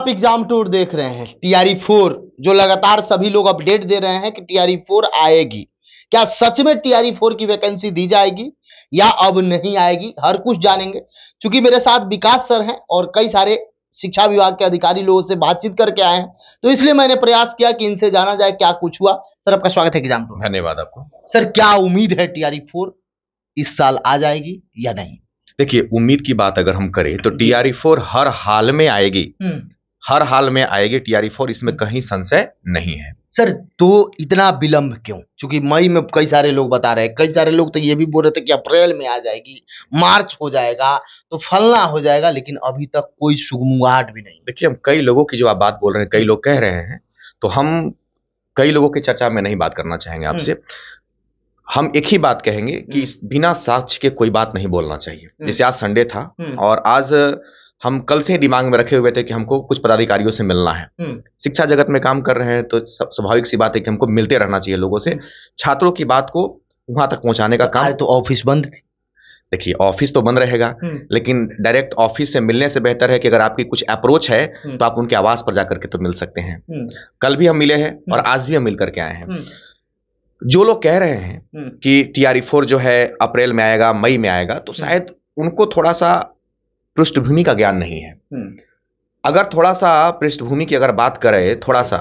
आप exam tour देख रहे हैं टीआरई 4 जो लगातार सभी लोग अपडेट दे रहे हैं कि टीआरई 4 आएगी। क्या सच में टीआरई 4 की वैकेंसी दी जाएगी या अब नहीं आएगी, हर कुछ जानेंगे। क्योंकि मेरे साथ विकास सर हैं और कई सारे शिक्षा विभाग के अधिकारी लोगों से बातचीत करके आए हैं, तो इसलिए मैंने प्रयास किया कि इनसे जाना जाए क्या कुछ हुआ। सर आपका स्वागत है एग्जाम टूर। धन्यवाद आपको। सर क्या उम्मीद है टीआरई 4 इस साल आ जाएगी या नहीं? देखिए, उम्मीद की बात अगर हम करें तो टीआरई 4 हर हाल में आएगी, हर हाल में आएगी टीआरई 4, इसमें कहीं संशय नहीं है। सर तो इतना विलंब क्यों? क्योंकि मई में कई सारे लोग बता रहे हैं, कई सारे लोग तो ये भी बोल रहे थे कि अप्रैल में आ जाएगी, मार्च हो जाएगा, तो फलना हो जाएगा, लेकिन अभी तक कोई सुगमुगाहट भी नहीं। देखिए, हम कई लोगों की जो आप बात बोल रहे हैं, कई लोग कह रहे हैं, तो हम कई लोगों की चर्चा में नहीं बात करना चाहेंगे आपसे। हम एक ही बात कहेंगे कि बिना साक्ष्य के कोई बात नहीं बोलना चाहिए। जैसे आज संडे था और आज हम कल से ही दिमाग में रखे हुए थे कि हमको कुछ पदाधिकारियों से मिलना है। शिक्षा जगत में काम कर रहे हैं तो स्वाभाविक सी बात है कि हमको मिलते रहना चाहिए लोगों से, छात्रों की बात को वहां तक पहुंचाने का काम। तो ऑफिस बंद थी। देखिए, ऑफिस तो बंद रहेगा, लेकिन डायरेक्ट ऑफिस से मिलने से बेहतर है कि अगर आपकी कुछ अप्रोच है तो आप उनके आवास पर जाकर के तो मिल सकते हैं। कल भी हम मिले हैं और आज भी हम मिल करके आए हैं। जो लोग कह रहे हैं कि टीआरई 4 जो है अप्रैल में आएगा, मई में आएगा, तो शायद उनको थोड़ा सा पृष्ठभूमि का ज्ञान नहीं है। अगर थोड़ा सा पृष्ठभूमि की अगर बात करें, थोड़ा सा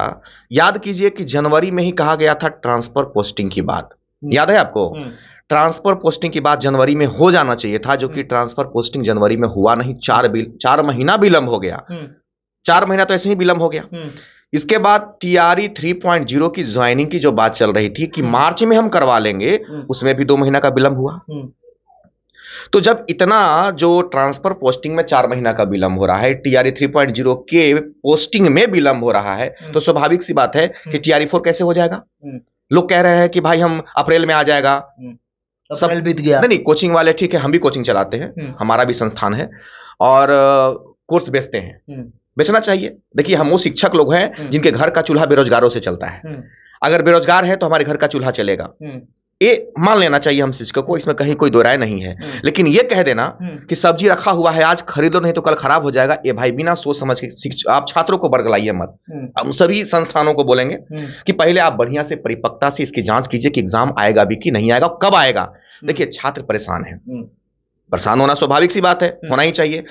याद कीजिए कि जनवरी में ही कहा गया था ट्रांसफर पोस्टिंग की बात, याद है आपको? ट्रांसफर पोस्टिंग की बात जनवरी में हो जाना चाहिए था, जो कि ट्रांसफर पोस्टिंग जनवरी में हुआ नहीं। 4 महीना विलंब हो गया, 4 महीना तो ऐसे ही विलंब हो गया। इसके बाद टीआरई 3.0 की ज्वाइनिंग की जो बात चल रही थी कि मार्च में हम करवा लेंगे, उसमें भी 2 महीना का विलंब हुआ। तो जब इतना जो ट्रांसफर पोस्टिंग में 4 महीना का विलंब हो रहा है, टीआरई 3.0 के पोस्टिंग में विलंब हो रहा है, तो स्वाभाविक सी बात है कि टीआरई 4 कैसे हो जाएगा। लोग कह रहे हैं कि भाई हम अप्रैल में आ जाएगा, सब बीत गया। नहीं, कोचिंग वाले ठीक है, हम भी कोचिंग चलाते हैं, हमारा भी संस्थान है और कोर्स बेचते हैं, बेचना चाहिए। देखिए, हम वो शिक्षक लोग हैं जिनके घर का चूल्हा बेरोजगारों से चलता है। अगर बेरोजगार है तो हमारे घर का चूल्हा चलेगा, ये मान लेना चाहिए हम शिक्षकों को, इसमें कहीं कोई दो राय नहीं है। लेकिन ये कह देना कि सब्जी रखा हुआ है, आज खरीदो नहीं तो कल खराब हो जाएगा, ये भाई बिना सोच समझ के आप छात्रों को बरगलाइए मत। हम सभी संस्थानों को बोलेंगे कि पहले आप बढ़िया से परिपक्वता से इसकी जांच कीजिए कि एग्जाम आएगा भी कि नहीं आएगा, कब आएगा। देखिए, छात्र परेशान है, परेशान होना स्वाभाविक सी बात है, होना ही चाहिए।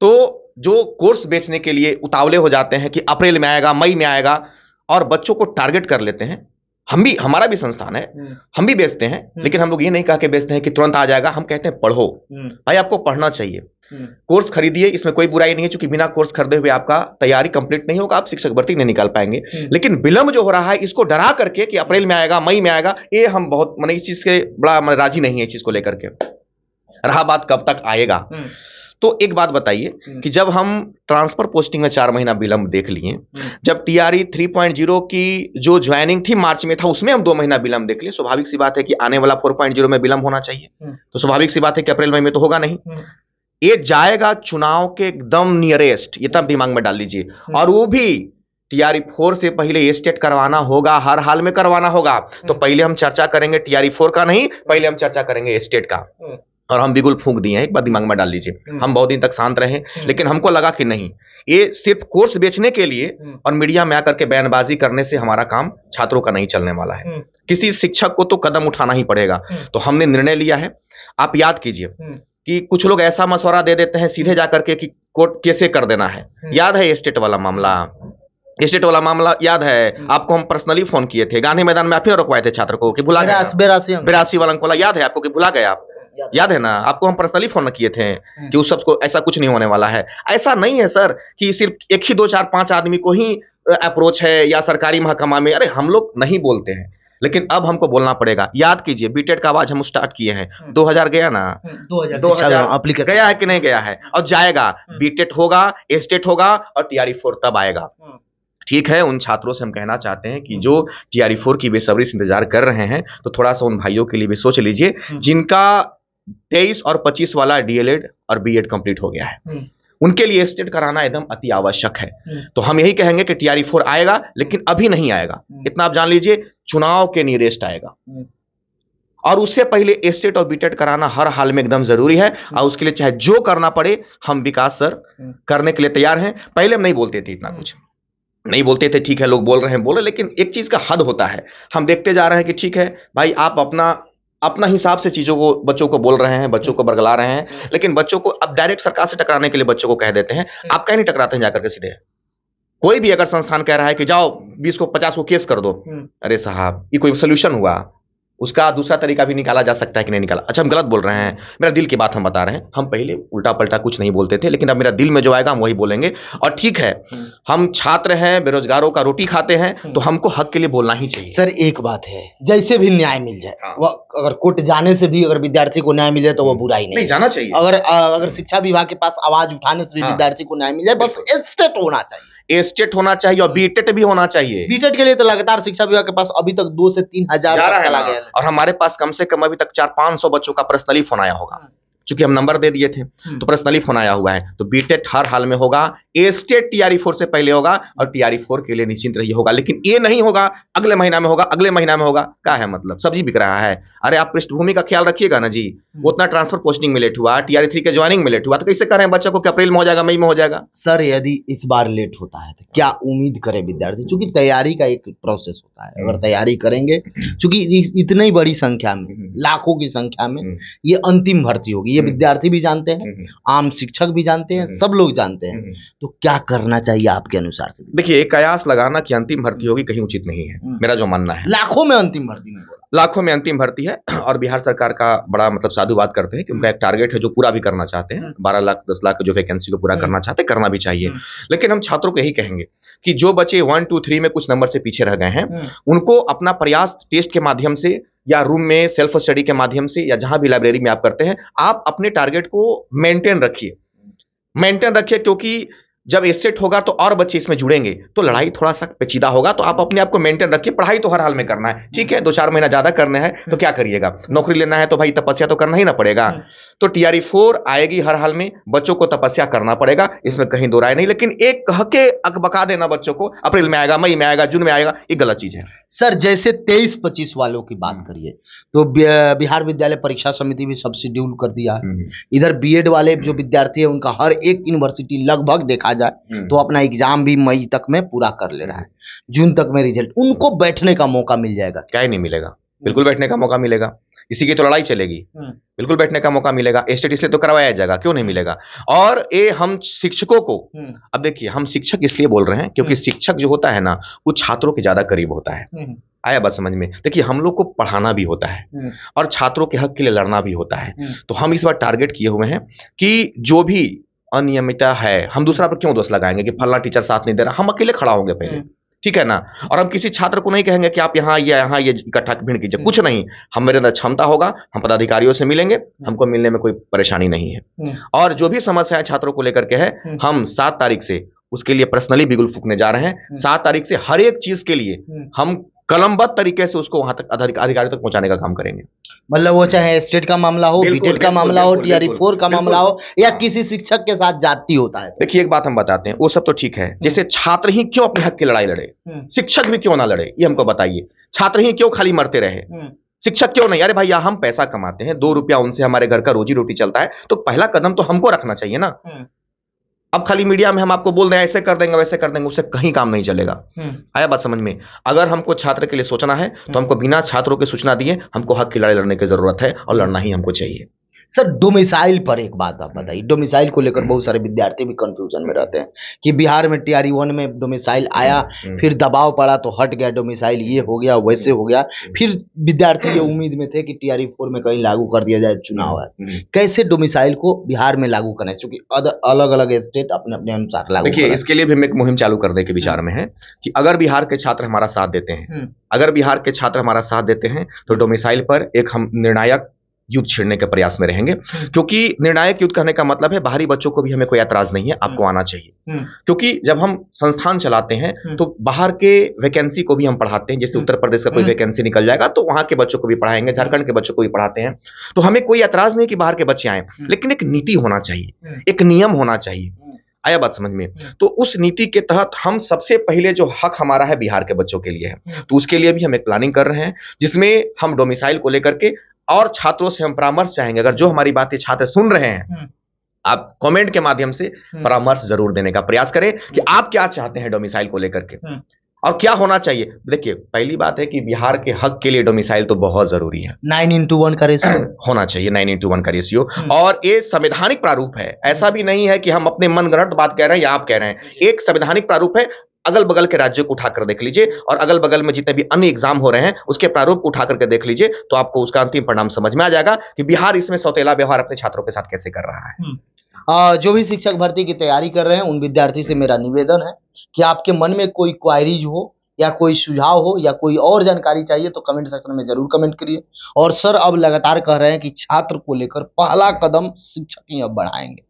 तो जो कोर्स बेचने के लिए उतावले हो जाते हैं कि अप्रैल में आएगा, मई में आएगा, और बच्चों को टारगेट कर लेते हैं। हम भी, हमारा भी संस्थान है, हम भी बेचते हैं, लेकिन हम लोग ये नहीं कह के बेचते हैं कि तुरंत आ जाएगा। हम कहते हैं पढ़ो भाई, आपको पढ़ना चाहिए, कोर्स खरीदिए, इसमें कोई बुराई नहीं है, क्योंकि बिना कोर्स खरीदे हुए आपका तैयारी कंप्लीट नहीं होगा, आप शिक्षक भर्ती नहीं निकाल पाएंगे। लेकिन विलंब जो हो रहा है, इसको डरा करके कि अप्रैल में आएगा, मई में आएगा, ये हम बहुत इस चीज के बड़ा राजी नहीं है, इस चीज को लेकर के। रहा बात कब तक आएगा, तो एक बात बताइए कि जब हम ट्रांसफर पोस्टिंग में 4 महीना विलंब देख लिए, जब टीआरई 3.0 की जो ज्वाइनिंग थी मार्च में था, उसमें हम 2 महीना विलंब देख लिए, स्वाभाविक सी बात है कि आने वाला 4.0 में विलंब होना चाहिए। तो स्वाभाविक सी बात है कि अप्रैल मई में तो होगा नहीं, ये जाएगा चुनाव के एकदम नियरेस्ट, ये तब दिमाग में डाल लीजिए। और वो भी टीआरई 4 से पहले स्टेट करवाना होगा, हर हाल में करवाना होगा। तो पहले हम चर्चा करेंगे टीआरई 4 का नहीं, पहले हम चर्चा करेंगे स्टेट का। और हम बिल्कुल फूंक दिए हैं, एक बार दिमाग में डाल लीजिए। हम बहुत दिन तक शांत रहे, लेकिन हमको लगा कि नहीं, ये सिर्फ कोर्स बेचने के लिए और मीडिया में आकर के बयानबाजी करने से हमारा काम छात्रों का नहीं चलने वाला है। किसी शिक्षक को तो कदम उठाना ही पड़ेगा। तो हमने निर्णय लिया है। आप याद कीजिए कि कुछ लोग ऐसा मशवरा दे देते हैं सीधे जाकर के कि कोर्ट कैसे कर देना है। याद है स्टेट वाला मामला, स्टेट वाला मामला याद है आपको? हम पर्सनली फोन किए थे, गांधी मैदान में आप ही रुकवाए थे छात्र को कि भुला गया, 82 वाला अंक वाला, याद है आपको कि भुला गया आप? याद है ना? आपको हम पर्सनली फोन किए थे कि उस सबको ऐसा कुछ नहीं होने वाला है। ऐसा नहीं है सर कि सिर्फ एक ही 2 4 5 आदमी को ही अप्रोच है या सरकारी महकमा में। अरे हम लोग नहीं बोलते हैं, लेकिन अब हमको बोलना पड़ेगा। याद कीजिए, बीटेड का आवाज हम स्टार्ट किए हैं, 2000 गया ना, 2000 गया है कि नहीं गया है, और जाएगा। बीटेड होगा, स्टेट होगा, और टीआरई 4 तब आएगा। ठीक है, उन छात्रों से हम कहना चाहते हैं कि जो टीआरई 4 की बेसब्री से इंतजार कर रहे हैं, तो थोड़ा सा उन भाइयों के लिए भी सोच लीजिए जिनका 23 और 25 वाला डीएलएड और बीएड कंप्लीट हो गया है, उनके लिए स्टेट कराना एकदम अति आवश्यक है। तो हम यही कहेंगे कि टीआरई 4 आएगा, लेकिन अभी नहीं आएगा, इतना आप जान लीजिए, चुनाव के नियरेस्ट आएगा। और उससे पहले एस्टेट और बीटेट कराना हर हाल में एकदम जरूरी है, और उसके लिए चाहे जो करना पड़े हम विकास सर करने के लिए तैयार हैं। पहले हम नहीं बोलते थे, इतना कुछ नहीं बोलते थे, ठीक है लोग बोल रहे हैं बोल रहे, लेकिन एक चीज का हद होता है। हम देखते जा रहे हैं कि ठीक है भाई आप अपना अपना हिसाब से चीजों को बच्चों को बोल रहे हैं, बच्चों को बरगला रहे हैं, लेकिन बच्चों को अब डायरेक्ट सरकार से टकराने के लिए बच्चों को कह देते हैं। आप कहीं नहीं टकराते हैं जाकर के सीधे। कोई भी अगर संस्थान कह रहा है कि जाओ 20 को 50 को केस कर दो, अरे साहब ये कोई सोल्यूशन हुआ? उसका दूसरा तरीका भी निकाला जा सकता है कि नहीं निकाला। अच्छा हम गलत बोल रहे हैं, मेरा दिल की बात हम बता रहे हैं। हम पहले उल्टा पलटा कुछ नहीं बोलते थे, लेकिन अब मेरा दिल में जो आएगा हम वही बोलेंगे। और ठीक है हम छात्र हैं, बेरोजगारों का रोटी खाते हैं, तो हमको हक के लिए बोलना ही चाहिए। सर एक बात है, जैसे भी न्याय मिल जाए, वो अगर कोर्ट जाने से भी अगर विद्यार्थी को न्याय मिल जाए तो वो बुरा ही नहीं जाना चाहिए। अगर शिक्षा विभाग के पास आवाज उठाने से भी विद्यार्थी को न्याय मिल जाए, बस एस्टेट होना चाहिए, एस्टेट होना चाहिए और बीटेट भी होना चाहिए। बीटेट के लिए तो लगातार शिक्षा विभाग के पास अभी तक 2 से 3 हजार चला गया है, और हमारे पास कम से कम अभी तक 400-500 बच्चों का पर्सनली फोन आया होगा, चूंकि हम नंबर दे दिए थे तो पर्सनली फोन आया हुआ है। तो बीटेट हर हाल में होगा, एस्टेट टीआरई 4 से पहले होगा और टीआरई 4 के लिए निश्चिंत रहिए होगा। लेकिन ये नहीं होगा अगले महीना में होगा, अगले महीना में होगा, क्या है मतलब सब्जी बिक रहा है। अरे आप पृष्ठभूमि का ख्याल रखिएगा ना जी। उतना ट्रांसफर पोस्टिंग में लेट हुआ, टीआरई 3 के ज्वाइनिंग में लेट हुआ, तो कैसे कर रहे हैं बच्चों को कि अप्रैल में हो जाएगा, मई में हो जाएगा? सर यदि इस बार लेट होता है तो क्या उम्मीद करे विद्यार्थी? चूंकि तैयारी का एक प्रोसेस होता है, अगर तैयारी करेंगे, चूंकि इतनी बड़ी संख्या में, लाखों की संख्या में ये अंतिम भर्ती होगी, ये विद्यार्थी भी जानते हैं, आम शिक्षक भी जानते हैं, सब लोग जानते हैं, तो क्या करना चाहिए आपके अनुसार से? देखिए एक कयास लगाना कि अंतिम भर्ती होगी कहीं उचित नहीं है, मेरा जो मानना है। लाखों में अंतिम भर्ती में, लाखों में अंतिम भर्ती है, और बिहार सरकार का बड़ा मतलब साधुवाद करते हैं कि उनका एक टारगेट है जो पूरा भी करना चाहते हैं। 12 लाख 10 लाख जो वैकेंसी को पूरा करना चाहते हैं, करना भी चाहिए। लेकिन हम छात्रों को यही कहेंगे कि जो बच्चे 1, 2, 3 में कुछ नंबर से पीछे रह गए हैं, उनको अपना प्रयास टेस्ट के माध्यम से या रूम में सेल्फ स्टडी के माध्यम से या जहां भी लाइब्रेरी में आप करते हैं, आप अपने टारगेट को मेंटेन रखिए, क्योंकि जब एसेट होगा तो और बच्चे इसमें जुड़ेंगे तो लड़ाई थोड़ा सा पेचीदा होगा। तो आप अपने आप को मेंटेन रखिए। पढ़ाई तो हर हाल में करना है, ठीक है 2-4 महीना ज्यादा करना है तो क्या करिएगा, नौकरी लेना है तो भाई तपस्या तो करना ही ना पड़ेगा। तो टीआरई 4 आएगी हर हाल में, बच्चों को तपस्या करना पड़ेगा, इसमें कहीं दो राय नहीं। लेकिन एक कह के अकबका देना बच्चों को अप्रैल में आएगा, मई में आएगा, जून में आएगा, ये गलत चीज है। सर जैसे 23-25 वालों की बात करिए तो बिहार विद्यालय परीक्षा समिति भी सब शेड्यूल कर दिया है। इधर बीएड वाले जो विद्यार्थी है उनका हर एक यूनिवर्सिटी लगभग देखा जाए तो अपना एग्जाम भी मई तक में पूरा कर ले रहा है, जून तक में रिजल्ट, उनको बैठने का मौका मिल जाएगा? क्या ही नहीं मिलेगा, बिल्कुल बैठने का मौका मिलेगा। इसी की तो लड़ाई चलेगी, बिल्कुल बैठने का मौका मिलेगा। एस्टेट इसलिए तो करवाया जाएगा, क्यों नहीं मिलेगा? और ये हम शिक्षकों को, अब देखिए हम शिक्षक इसलिए बोल रहे हैं क्योंकि शिक्षक जो होता है ना वो छात्रों के ज्यादा करीब होता है। आया बात समझ में? देखिए हम लोग को पढ़ाना भी होता है और छात्रों के हक के लिए लड़ना भी होता है। तो हम इस बार टारगेट किए हुए हैं कि जो भी अनियमितता है, हम दूसरा पर क्यों दोष लगाएंगे कि फलना टीचर साथ नहीं दे रहा, हम अकेले खड़ा होंगे पहले, ठीक है ना? और हम किसी छात्र को नहीं कहेंगे कि आप यहाँ ये इकट्ठा भीड़ कीजिए, कुछ नहीं। हम मेरे अंदर क्षमता होगा, हम पदाधिकारियों से मिलेंगे, हमको मिलने में कोई परेशानी नहीं है। और जो भी समस्या है छात्रों को लेकर के है, हम 7 तारीख से उसके लिए पर्सनली बिगुल फूकने जा रहे हैं। 7 तारीख से हर एक चीज के लिए हम कलमबद्ध तरीके से उसको वहां तक अधिकारी तक पहुंचाने का काम करेंगे। मतलब वो चाहे स्टेट का मामला हो, बीटेट का मामला हो, टीआरई 4 का मामला हो, या किसी शिक्षक के साथ जाति होता है। देखिए एक बात हम बताते हैं, वो सब तो ठीक है, जैसे छात्र ही क्यों अपने हक की लड़ाई लड़े, शिक्षक भी क्यों ना लड़े, ये हमको बताइए। छात्र ही क्यों खाली मरते रहे, शिक्षक क्यों नहीं? अरे भैया हम पैसा कमाते हैं, 2 रुपया उनसे हमारे घर का रोजी रोटी चलता है, तो पहला कदम तो हमको रखना चाहिए ना। अब खाली मीडिया में हम आपको बोल रहे हैं ऐसे कर देंगे वैसे कर देंगे, उससे कहीं काम नहीं चलेगा। आया बात समझ में? अगर हमको छात्र के लिए सोचना है तो हमको बिना छात्रों की सूचना दिए हमको हक की लड़ाई लड़ने की जरूरत है, और लड़ना ही हमको चाहिए। सर डोमिसाइल पर एक बात आप बताइए, डोमिसाइल को लेकर बहुत सारे विद्यार्थी भी कंफ्यूजन में रहते हैं कि बिहार में टीआरई 1 में डोमिसाइल आया, फिर दबाव पड़ा तो हट गया डोमिसाइल, ये हो गया वैसे हो गया, फिर विद्यार्थी ये उम्मीद में थे कि टीआरई 4 में कहीं लागू कर दिया जाए, चुनाव है, कैसे डोमिसाइल को बिहार में लागू करना है? क्योंकि अलग अलग स्टेट अपने अपने अनुसार लागू। देखिए इसके लिए भी हम एक मुहिम चालू करने के विचार में है कि अगर बिहार के छात्र हमारा साथ देते हैं, अगर बिहार के छात्र हमारा साथ देते हैं तो डोमिसाइल पर एक हम निर्णायक युद्ध छेड़ने के प्रयास में रहेंगे। क्योंकि निर्णायक युद्ध करने का मतलब है बाहरी बच्चों को भी हमें कोई ऐतराज नहीं है, आपको आना चाहिए। क्योंकि जब हम संस्थान चलाते हैं तो बाहर के वैकेंसी को भी हम पढ़ाते हैं। जैसे उत्तर प्रदेश का कोई वैकेंसी निकल जाएगा तो वहां के बच्चों को भी पढ़ाएंगे, झारखंड के बच्चों को भी पढ़ाते हैं। तो हमें कोई ऐतराज नहीं कि बाहर के बच्चे आए, लेकिन एक नीति होना चाहिए, एक नियम होना चाहिए। आया बात समझ में? तो उस नीति के तहत हम सबसे पहले जो हक हमारा है बिहार के बच्चों के लिए है, तो उसके लिए भी हम एक प्लानिंग कर रहे हैं, जिसमें हम डोमिसाइल को लेकर के और छात्रों से हम परामर्श चाहेंगे। अगर जो हमारी बातें छात्र सुन रहे हैं, आप कमेंट के माध्यम से परामर्श जरूर देने का प्रयास करें कि आप क्या चाहते हैं डोमिसाइल को लेकर के और क्या होना चाहिए। देखिए, पहली बात है कि बिहार के हक के लिए डोमिसाइल तो बहुत जरूरी है। 9:1 का रेशियो होना चाहिए, 9:1 का रेशियो। और ये संवैधानिक प्रारूप है, ऐसा भी नहीं है कि हम अपने मनगढ़ंत बात कह रहे हैं या आप कह रहे हैं। एक संवैधानिक प्रारूप है। अगल बगल के राज्यों को उठाकर देख लीजिए और अगल बगल में जितने भी अन्य एग्जाम हो रहे हैं उसके प्रारूप को उठा करके देख लीजिए, तो आपको उसका अंतिम परिणाम समझ में आ जाएगा कि बिहार इसमें सौतेला व्यवहार अपने छात्रों के साथ कैसे कर रहा है। जो भी शिक्षक भर्ती की तैयारी कर रहे हैं उन विद्यार्थी से मेरा निवेदन है कि आपके मन में कोई क्वायरीज हो या कोई सुझाव हो या कोई और जानकारी चाहिए तो कमेंट सेक्शन में जरूर कमेंट करिए। और सर अब लगातार कह रहे हैं कि छात्र को लेकर पहला कदम शिक्षक ही अब बढ़ाएंगे।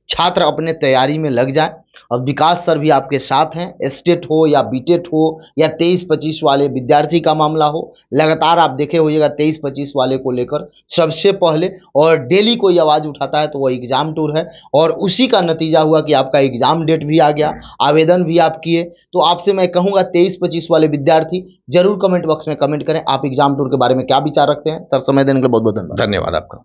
छात्र अपने तैयारी में लग जाए। अब विकास सर भी आपके साथ हैं, एस्टेट हो या बीटेट हो या 23-25 वाले विद्यार्थी का मामला हो, लगातार आप देखे होइएगा 23-25 वाले को लेकर सबसे पहले और डेली कोई आवाज़ उठाता है तो वो एग्जाम टूर है। और उसी का नतीजा हुआ कि आपका एग्जाम डेट भी आ गया, आवेदन भी आप किए। तो आपसे मैं कहूँगा 23-25 वाले विद्यार्थी जरूर कमेंट बॉक्स में कमेंट करें आप एग्जाम टूर के बारे में क्या विचार रखते हैं। सर समय देने के लिए बहुत बहुत धन्यवाद। धन्यवाद आपका।